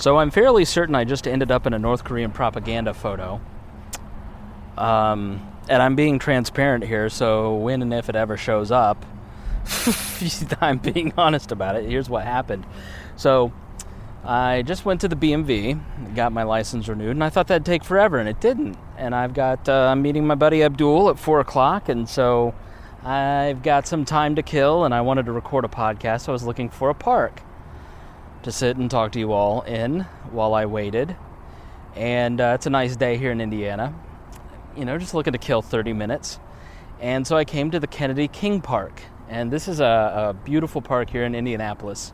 So I'm fairly certain I just ended up in a North Korean propaganda photo. And I'm being transparent here, so when and if it ever shows up, I'm being honest about it. Here's what happened. So I just went to the BMV, got my license renewed, and I thought that'd take forever, and it didn't. And I'm meeting my buddy Abdul at 4 o'clock, and so I've got some time to kill, and I wanted to record a podcast, so I was looking for a park to sit and talk to you all in while I waited. And it's a nice day here in Indiana. Just looking to kill 30 minutes. And so I came to the Kennedy King Park. And this is a beautiful park here in Indianapolis.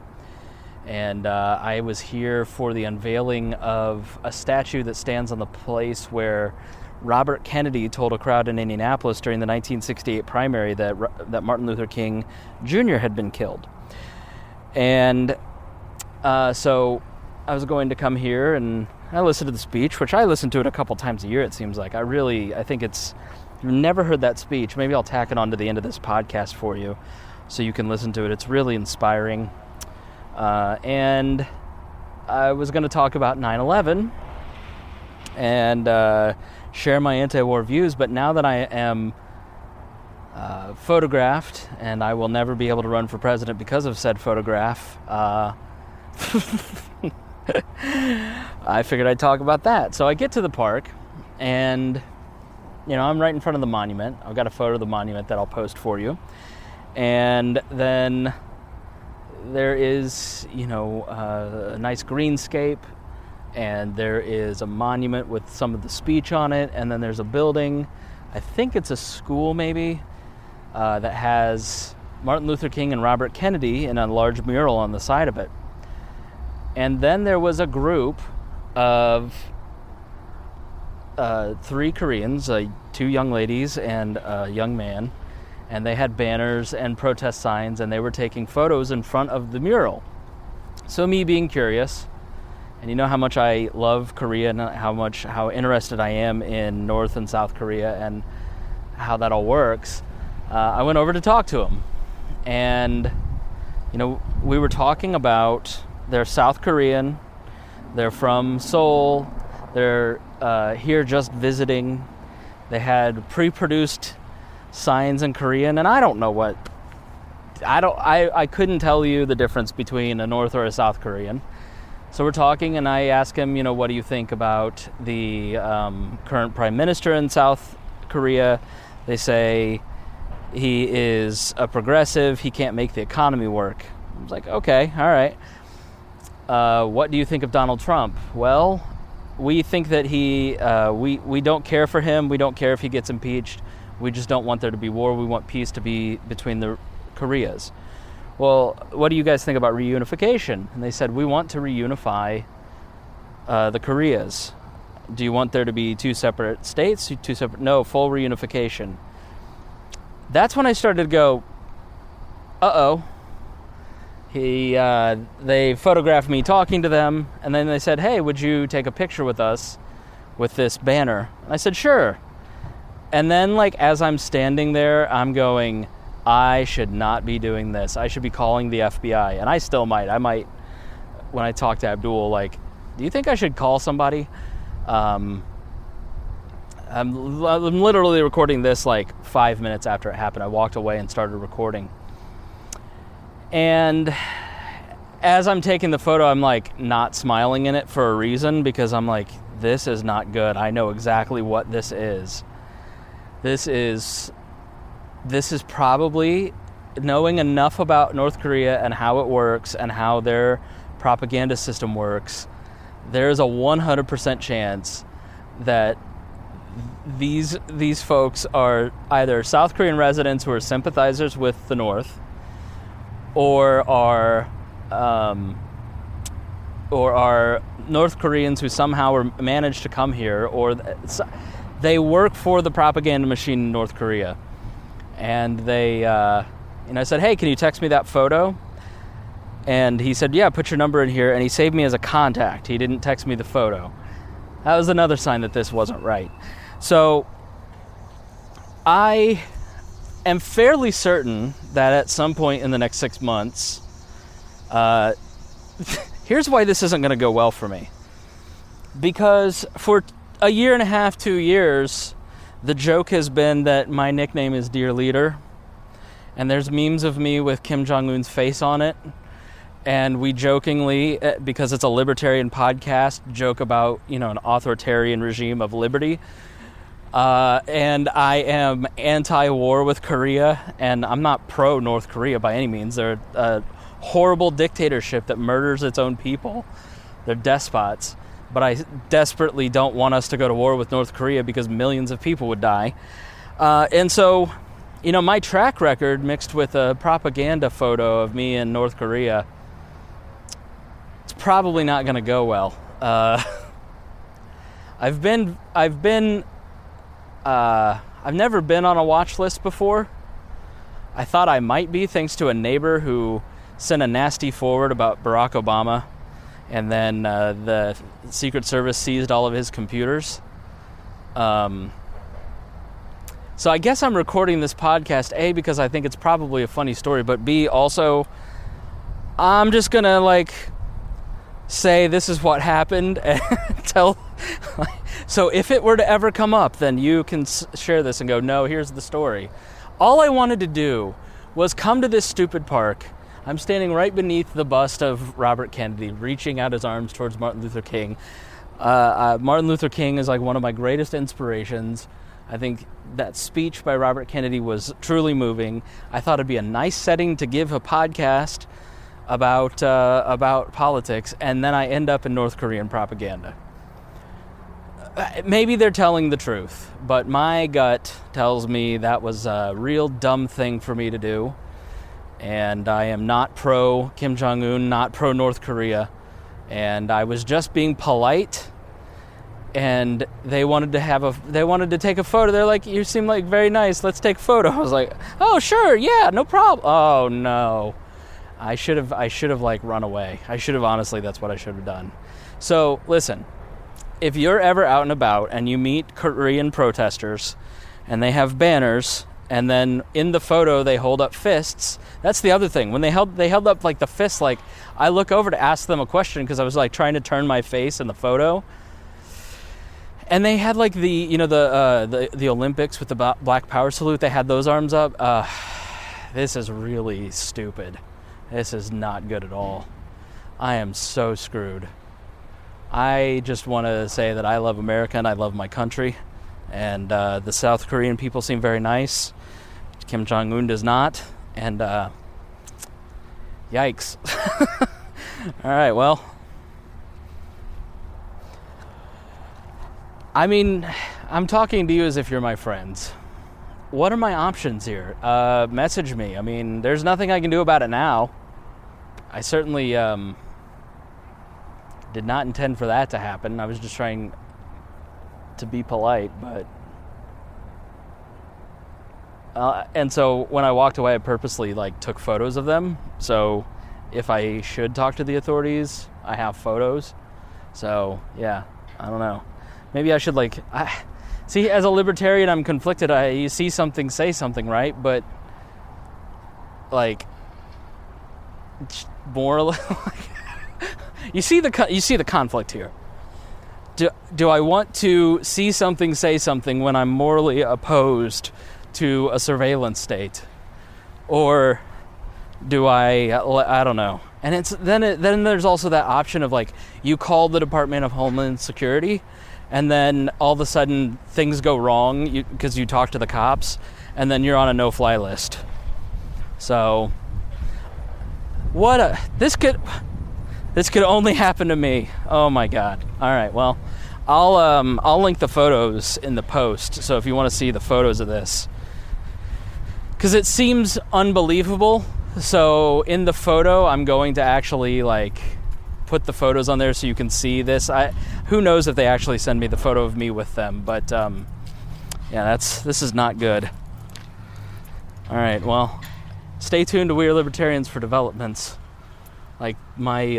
And I was here for the unveiling of a statue that stands on the place where Robert Kennedy told a crowd in Indianapolis during the 1968 primary that Martin Luther King Jr. had been killed. And so I was going to come here, and I listened to the speech, which I listen to it a couple times a year, it seems like. I think you've never heard that speech. Maybe I'll tack it on to the end of this podcast for you so you can listen to it. It's really inspiring. And I was going to talk about 9/11 and share my anti-war views, but now that I am photographed, and I will never be able to run for president because of said photograph, I figured I'd talk about that. So I get to the park, and I'm right in front of the monument. I've got a photo of the monument that I'll post for you. And then there is, a nice greenscape, and there is a monument with some of the speech on it, and then there's a building, I think it's a school maybe, that has Martin Luther King and Robert Kennedy in a large mural on the side of it. And then there was a group of 3 Koreans, 2 young ladies and a young man, and they had banners and protest signs, and they were taking photos in front of the mural. So me being curious, and you know how much I love Korea and how interested I am in North and South Korea and how that all works, I went over to talk to them. And, we were talking about they're South Korean, they're from Seoul, they're here just visiting. They had pre-produced signs in Korean, and I don't know what. I couldn't tell you the difference between a North or a South Korean. So we're talking, and I ask him, what do you think about the current prime minister in South Korea? They say he is a progressive. He can't make the economy work. I was like, okay, all right. What do you think of Donald Trump? Well, we think that we don't care for him. We don't care if he gets impeached. We just don't want there to be war. We want peace to be between the Koreas. Well, what do you guys think about reunification? And they said, we want to reunify the Koreas. Do you want there to be 2 separate states? No, full reunification. That's when I started to go, uh-oh. They photographed me talking to them, and then they said, hey, would you take a picture with us with this banner? And I said, sure. And then, as I'm standing there, I'm going, I should not be doing this. I should be calling the FBI. And I still might. I might, when I talk to Abdul, do you think I should call somebody? I'm literally recording this 5 minutes after it happened. I walked away and started recording. And as I'm taking the photo, I'm not smiling in it for a reason, because I'm this is not good. I know exactly what this is. This is probably knowing enough about North Korea and how it works and how their propaganda system works. There's a 100% chance that these folks are either South Korean residents who are sympathizers with the North, or are North Koreans who somehow managed to come here, or they work for the propaganda machine in North Korea. And they, I said, hey, can you text me that photo? And he said, yeah, put your number in here. And he saved me as a contact. He didn't text me the photo. That was another sign that this wasn't right. So I am fairly certain that at some point in the next 6 months, here's why this isn't going to go well for me. Because for a year and a half, 2 years, the joke has been that my nickname is Dear Leader. And there's memes of me with Kim Jong-un's face on it. And we jokingly, because it's a libertarian podcast, joke about, an authoritarian regime of liberty. And I am anti-war with Korea, and I'm not pro-North Korea by any means. They're a horrible dictatorship that murders its own people. They're despots. But I desperately don't want us to go to war with North Korea because millions of people would die. And so, my track record mixed with a propaganda photo of me in North Korea, it's probably not going to go well. I've never been on a watch list before. I thought I might be, thanks to a neighbor who sent a nasty forward about Barack Obama, and then the Secret Service seized all of his computers. So I guess I'm recording this podcast, A, because I think it's probably a funny story, but B, also, I'm just gonna, say this is what happened and tell... So if it were to ever come up, then you can share this and go, no, here's the story. All I wanted to do was come to this stupid park. I'm standing right beneath the bust of Robert Kennedy, reaching out his arms towards Martin Luther King. Martin Luther King is one of my greatest inspirations. I think that speech by Robert Kennedy was truly moving. I thought it'd be a nice setting to give a podcast about politics, and then I end up in North Korean propaganda. Maybe they're telling the truth, but my gut tells me that was a real dumb thing for me to do. And I am not pro Kim Jong-un, not pro North Korea. And I was just being polite. And they wanted to take a photo. They're like, you seem very nice. Let's take a photo. I was like, oh, sure. Yeah, no problem. Oh, no. I should have run away. Honestly, that's what I should have done. So listen, if you're ever out and about and you meet Korean protesters and they have banners, and then in the photo they hold up fists, that's the other thing. When they held up the fists, I look over to ask them a question because I was trying to turn my face in the photo, and they had the Olympics with the Black Power salute. They had those arms up. This is really stupid. This is not good at all. I am so screwed. I just want to say that I love America and I love my country. And the South Korean people seem very nice. Kim Jong-un does not. And yikes. All right, well. I'm talking to you as if you're my friends. What are my options here? Message me. There's nothing I can do about it now. I certainly did not intend for that to happen. I was just trying to be polite, but... and so when I walked away, I purposely, took photos of them. So if I should talk to the authorities, I have photos. So, yeah, I don't know. Maybe I should, see, as a libertarian, I'm conflicted. You see something, say something, right? But, more... You see the conflict here. Do I want to see something, say something when I'm morally opposed to a surveillance state, or do I don't know? And it's then there's also that option of you call the Department of Homeland Security, and then all of a sudden things go wrong because you talk to the cops, and then you're on a no-fly list. So this could only happen to me. Oh my God. All right, well, I'll link the photos in the post, so if you want to see the photos of this, because it seems unbelievable. So in the photo, I'm going to actually put the photos on there so you can see this. Who knows if they actually send me the photo of me with them, but yeah, this is not good. All right, well, stay tuned to We Are Libertarians for developments. My